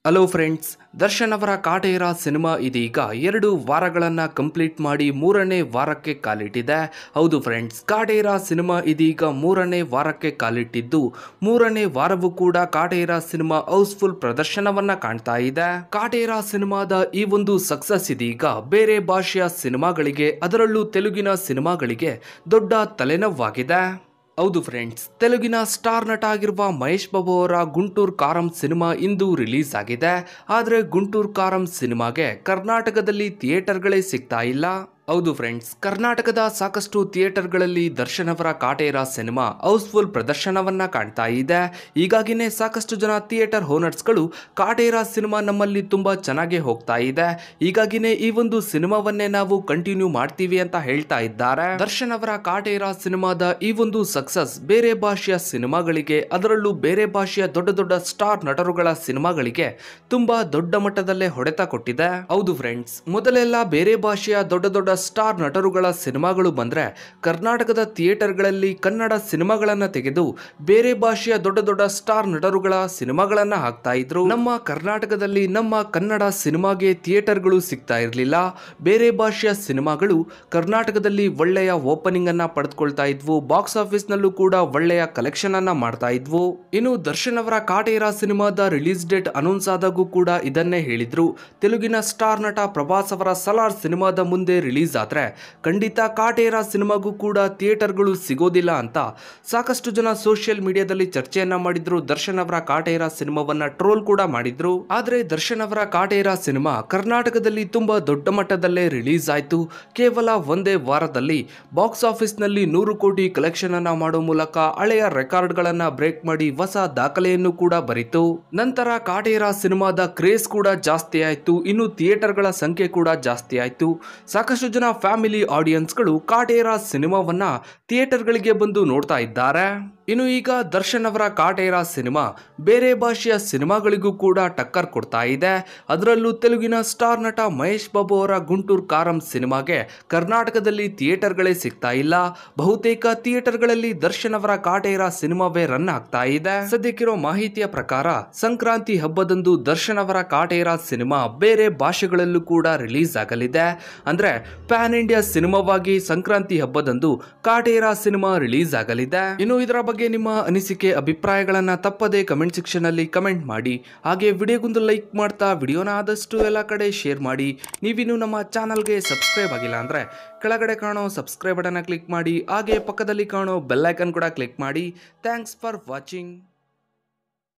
Hello friends, Darshan ಅವರ Kaatera cinema ಇದೀಗ 2 ವಾರಗಳನ್ನು complete ಮಾಡಿ 3ನೇ ವಾರಕ್ಕೆ ಕಾಲಿಟ್ಟಿದೆ. ಹೌದು ಫ್ರೆಂಡ್ಸ್, ಕಾಟೇರ ಸಿನಿಮಾ ಇದೀಗ 3ನೇ ವಾರಕ್ಕೆ ಕಾಲಿಟ್ಟಿದ್ದು 3ನೇ ವಾರವೂ ಕೂಡ ಕಾಟೇರ ಸಿನಿಮಾ ಹೌಸ್ಫುಲ್ ಪ್ರದರ್ಶನವನ್ನ ಕಾಣ್ತಾ ಇದೆ. ಕಾಟೇರ ಸಿನಿಮಾದ ಈ ಒಂದು ಸಕ್ಸಸ್ ಇದೀಗ ಬೇರೆ ಭಾಷೆಯ ಸಿನಿಮಾಗಳಿಗೆ, ಅದರಲ್ಲೂ ತೆಲುಗಿನ ಸಿನಿಮಾಗಳಿಗೆ ದೊಡ್ಡ ತಲೆನೋವಾಗಿದೆ. ಹೌದು ಫ್ರೆಂಡ್ಸ್, ತೆಲುಗಿನ ಸ್ಟಾರ್ ನಟ ಆಗಿರುವ ಮಹೇಶ್ ಬಾಬು ಅವರ ಗುಂಟೂರು ಕಾರಂ ಸಿನಿಮಾ ಇಂದು ರಿಲೀಸ್ ಆಗಿದೆ. ಆದರೆ ಗುಂಟೂರು ಕಾರಂ ಸಿನಿಮಾಗೆ ಕರ್ನಾಟಕದಲ್ಲಿ ಥಿಯೇಟರ್ಗಳೇ ಸಿಗ್ತಾ ಇಲ್ಲ. ಹೌದು ಫ್ರೆಂಡ್ಸ್, ಕರ್ನಾಟಕದ ಸಾಕಷ್ಟು ಥಿಯೇಟರ್ಗಳಲ್ಲಿ ದರ್ಶನ್ ಅವರ ಕಾಟೇರ ಸಿನಿಮಾ ಹೌಸ್ಫುಲ್ ಪ್ರದರ್ಶನವನ್ನ ಕಾಣ್ತಾ ಇದೆ. ಹೀಗಾಗಿನೇ ಸಾಕಷ್ಟು ಜನ ಥಿಯೇಟರ್ ಓನರ್ಸ್ಗಳು ಕಾಟೇರ ಸಿನಿಮಾ ನಮ್ಮಲ್ಲಿ ತುಂಬಾ ಚೆನ್ನಾಗಿ ಹೋಗ್ತಾ ಇದೆ, ಹೀಗಾಗಿನೇ ಈ ಒಂದು ಸಿನಿಮಾವನ್ನೇ ನಾವು ಕಂಟಿನ್ಯೂ ಮಾಡ್ತೀವಿ ಅಂತ ಹೇಳ್ತಾ ಇದ್ದಾರೆ. ದರ್ಶನ್ ಅವರ ಕಾಟೇರ ಸಿನಿಮಾದ ಈ ಒಂದು ಸಕ್ಸಸ್ ಬೇರೆ ಭಾಷೆಯ ಸಿನಿಮಾಗಳಿಗೆ, ಅದರಲ್ಲೂ ಬೇರೆ ಭಾಷೆಯ ದೊಡ್ಡ ದೊಡ್ಡ ಸ್ಟಾರ್ ನಟರುಗಳ ಸಿನಿಮಾಗಳಿಗೆ ತುಂಬಾ ದೊಡ್ಡ ಮಟ್ಟದಲ್ಲೇ ಹೊಡೆತ ಕೊಟ್ಟಿದೆ. ಹೌದು ಫ್ರೆಂಡ್ಸ್, ಮೊದಲೆಲ್ಲ ಬೇರೆ ಭಾಷೆಯ ದೊಡ್ಡ ದೊಡ್ಡ ಸ್ಟಾರ್ ನಟರುಗಳ ಸಿನಿಮಾಗಳು ಬಂದ್ರೆ ಕರ್ನಾಟಕದ ಥಿಯೇಟರ್ಗಳಲ್ಲಿ ಕನ್ನಡ ಸಿನಿಮಾಗಳನ್ನ ತೆಗೆದು ಬೇರೆ ಭಾಷೆಯ ದೊಡ್ಡ ದೊಡ್ಡ ಸ್ಟಾರ್ ನಟರುಗಳ ಸಿನಿಮಾಗಳನ್ನ ಹಾಕ್ತಾ ಇದ್ರು. ನಮ್ಮ ಕರ್ನಾಟಕದಲ್ಲಿ ನಮ್ಮ ಕನ್ನಡ ಸಿನಿಮಾಗೆ ಥಿಯೇಟರ್ಗಳು ಸಿಗ್ತಾ ಇರಲಿಲ್ಲ. ಬೇರೆ ಭಾಷೆಯ ಸಿನಿಮಾಗಳು ಕರ್ನಾಟಕದಲ್ಲಿ ಒಳ್ಳೆಯ ಓಪನಿಂಗ್ ಅನ್ನ ಪಡೆದುಕೊಳ್ತಾ ಇದ್ವು, ಬಾಕ್ಸ್ ಆಫೀಸ್ ನಲ್ಲೂ ಕೂಡ ಒಳ್ಳೆಯ ಕಲೆಕ್ಷನ್ ಅನ್ನ ಮಾಡ್ತಾ ಇದ್ವು. ಇನ್ನು ದರ್ಶನ್ ಅವರ ಕಾಟೇರ ಸಿನಿಮಾದ ರಿಲೀಸ್ ಡೇಟ್ ಅನೌನ್ಸ್ ಆದಾಗೂ ಕೂಡ ಇದನ್ನೇ ಹೇಳಿದ್ರು. ತೆಲುಗಿನ ಸ್ಟಾರ್ ನಟ ಪ್ರಭಾಸ್ ಅವರ ಸಲಾರ್ ಸಿನಿಮಾದ ಮುಂದೆ ರಿಲೀಸ್ ಆದ್ರೆ ಖಂಡಿತ ಕಾಟೇರ ಸಿನಿಮಾಗೂ ಕೂಡ ಥಿಯೇಟರ್ಗಳು ಸಿಗೋದಿಲ್ಲ ಅಂತ ಸಾಕಷ್ಟು ಜನ ಸೋಷಿಯಲ್ ಮೀಡಿಯಾದಲ್ಲಿ ಚರ್ಚೆಯನ್ನ ಮಾಡಿದ್ರು. ದರ್ಶನ್ ಅವರ ಕಾಟೇರ ಸಿನಿಮಾವನ್ನ ಟ್ರೋಲ್ ಕೂಡ ಮಾಡಿದ್ರು. ಆದ್ರೆ ದರ್ಶನ್ ಅವರ ಕಾಟೇರ ಸಿನಿಮಾ ಕರ್ನಾಟಕದಲ್ಲಿ ತುಂಬಾ ದೊಡ್ಡ ಮಟ್ಟದಲ್ಲೇ ರಿಲೀಸ್ ಆಯ್ತು. ಕೇವಲ ಒಂದೇ ವಾರದಲ್ಲಿ ಬಾಕ್ಸ್ ಆಫೀಸ್ ನಲ್ಲಿ 100 ಕೋಟಿ ಕಲೆಕ್ಷನ್ ಅನ್ನ ಮಾಡೋ ಮೂಲಕ ಹಳೆಯ ರೆಕಾರ್ಡ್ ಗಳನ್ನ ಬ್ರೇಕ್ ಮಾಡಿ ಹೊಸ ದಾಖಲೆಯನ್ನು ಕೂಡ ಬರಿತು. ನಂತರ ಕಾಟೇರ ಸಿನಿಮಾದ ಕ್ರೇಜ್ ಕೂಡ ಜಾಸ್ತಿ ಆಯ್ತು. ಇನ್ನು ಥಿಯೇಟರ್ಗಳ ಸಂಖ್ಯೆ ಕೂಡ ಜಾಸ್ತಿ ಆಯ್ತು. ಸಾಕಷ್ಟು ಜನ ಫ್ಯಾಮಿಲಿ ಆಡಿಯನ್ಸ್ಗಳು ಕಾಟೇರ ಸಿನಿಮಾವನ್ನ ಥಿಯೇಟರ್ಗಳಿಗೆ ಬಂದು ನೋಡ್ತಾ ಇದ್ದಾರೆ. ಇನ್ನು ಈಗ ದರ್ಶನ್ ಅವರ ಕಾಟೇರ ಸಿನಿಮಾ ಬೇರೆ ಭಾಷೆಯ ಸಿನಿಮಾಗಳಿಗೂ ಕೂಡ ಟಕ್ಕರ್ ಕೊಡ್ತಾ ಇದೆ. ಅದರಲ್ಲೂ ತೆಲುಗಿನ ಸ್ಟಾರ್ ನಟ ಮಹೇಶ್ ಬಾಬು ಅವರ ಗುಂಟೂರು ಕಾರಂ ಸಿನಿಮಾಗೆ ಕರ್ನಾಟಕದಲ್ಲಿ ಥಿಯೇಟರ್ಗಳೇ ಸಿಗ್ತಾ ಇಲ್ಲ. ಬಹುತೇಕ ಥಿಯೇಟರ್ಗಳಲ್ಲಿ ದರ್ಶನ್ ಅವರ ಕಾಟೇರ ಸಿನಿಮಾವೇ ರನ್ ಆಗ್ತಾ ಇದೆ. ಸದ್ಯಕ್ಕಿರೋ ಮಾಹಿತಿಯ ಪ್ರಕಾರ ಸಂಕ್ರಾಂತಿ ಹಬ್ಬದಂದು ದರ್ಶನ್ ಅವರ ಕಾಟೇರ ಸಿನಿಮಾ ಬೇರೆ ಭಾಷೆಗಳಲ್ಲೂ ಕೂಡ ರಿಲೀಸ್ ಆಗಲಿದೆ. ಅಂದ್ರೆ ಪ್ಯಾನ್ ಇಂಡಿಯಾ ಸಿನಿಮಾವಾಗಿ ಸಂಕ್ರಾಂತಿ ಹಬ್ಬದಂದು ಕಾಟೇರ ಸಿನಿಮಾ ರಿಲೀಸ್ ಆಗಲಿದೆ. ಇನ್ನು ಇದರ ಬಗ್ಗೆ ನಿಮ್ಮ ಅನಿಸಿಕೆ ಅಭಿಪ್ರಾಯಗಳನ್ನ ತಪ್ಪದೆ ಕಮೆಂಟ್ ಸೆಕ್ಷನ್ ಅಲ್ಲಿ ಕಮೆಂಟ್ ಮಾಡಿ. ಹಾಗೆ ವಿಡಿಯೋಗೊಂದು ಲೈಕ್ ಮಾಡ್ತಾ ವಿಡಿಯೋನ ಆದಷ್ಟು ಎಲ್ಲ ಕಡೆ ಶೇರ್ ಮಾಡಿ. ನೀವಿನ್ನು ನಮ್ಮ ಚಾನಲ್ಗೆ ಸಬ್ಸ್ಕ್ರೈಬ್ ಆಗಿಲ್ಲ ಅಂದ್ರೆ ಕೆಳಗಡೆ ಕಾಣೋ ಸಬ್ಸ್ಕ್ರೈಬ್ ಬಟನ್ ಕ್ಲಿಕ್ ಮಾಡಿ. ಹಾಗೆ ಪಕ್ಕದಲ್ಲಿ ಕಾಣೋ ಬೆಲ್ ಐಕನ್ ಕೂಡ ಕ್ಲಿಕ್ ಮಾಡಿ. Thanks for watching.